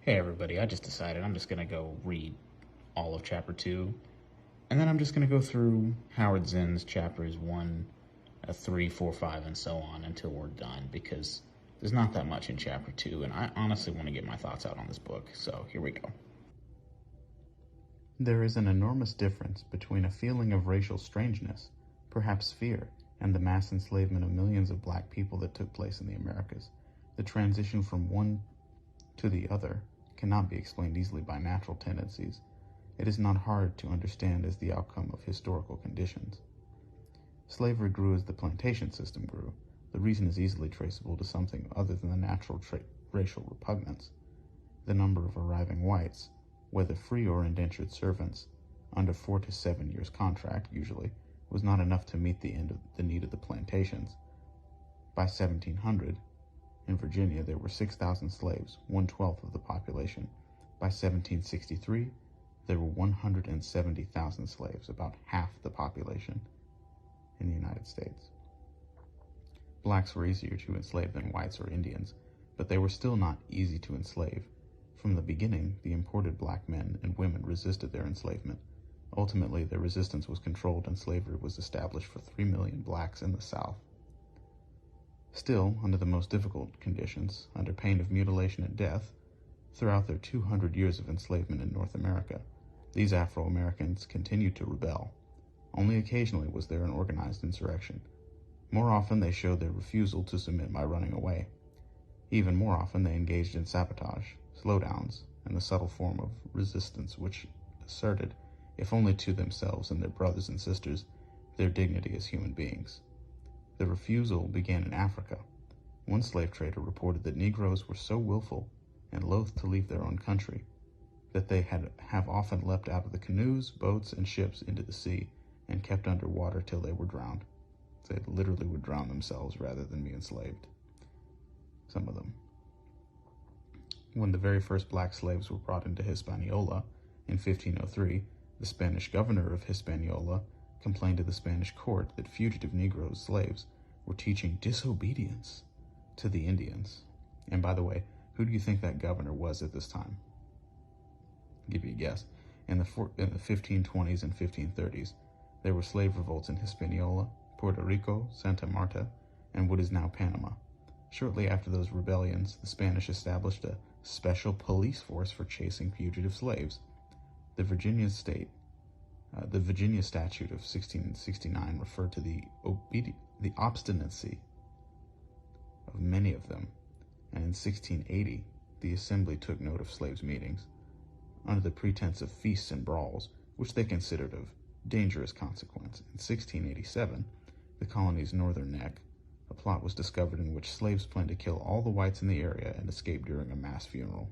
Hey everybody, I just decided I'm just going to go read all of chapter 2, and then I'm just going to go through Howard Zinn's chapters 1, 3, 4, 5, and so on until we're done, because there's not that much in chapter 2, and I honestly want to get my thoughts out on this book, so here we go. There is an enormous difference between a feeling of racial strangeness, perhaps fear, and the mass enslavement of millions of black people that took place in the Americas. The transition from one to the other cannot be explained easily by natural tendencies. It is not hard to understand as the outcome of historical conditions. Slavery grew as the plantation system grew. The reason is easily traceable to something other than the natural racial repugnance. The number of arriving whites, whether free or indentured servants, under 4 to 7 years contract usually, was not enough to meet the need of the plantations. By 1700, in Virginia, there were 6,000 slaves, 1/12 of the population. By 1763, there were 170,000 slaves, about half the population in the United States. Blacks were easier to enslave than whites or Indians, but they were still not easy to enslave. From the beginning, the imported black men and women resisted their enslavement. Ultimately, their resistance was controlled and slavery was established for 3 million blacks in the South. Still, under the most difficult conditions, under pain of mutilation and death, throughout their 200 years of enslavement in North America, these Afro-Americans continued to rebel. Only occasionally was there an organized insurrection. More often they showed their refusal to submit by running away. Even more often they engaged in sabotage, slowdowns, and the subtle form of resistance which asserted, if only to themselves and their brothers and sisters, their dignity as human beings. The refusal began in Africa. One slave trader reported that Negroes were so willful and loath to leave their own country that they have often leapt out of the canoes, boats, and ships into the sea and kept under water till they were drowned. They literally would drown themselves rather than be enslaved. Some of them. When the very first black slaves were brought into Hispaniola in 1503, the Spanish governor of Hispaniola complained to the Spanish court that fugitive Negro slaves were teaching disobedience to the Indians. And by the way, who do you think that governor was at this time? I'll give you a guess. In the 1520s and 1530s, there were slave revolts in Hispaniola, Puerto Rico, Santa Marta, and what is now Panama. Shortly after those rebellions, the Spanish established a special police force for chasing fugitive slaves. The Virginia Statute of 1669 referred to the obstinacy of many of them, and in 1680 the Assembly took note of slaves' meetings. Under the pretense of feasts and brawls, which they considered of dangerous consequence, in 1687, the colony's northern neck, a plot was discovered in which slaves planned to kill all the whites in the area and escape during a mass funeral.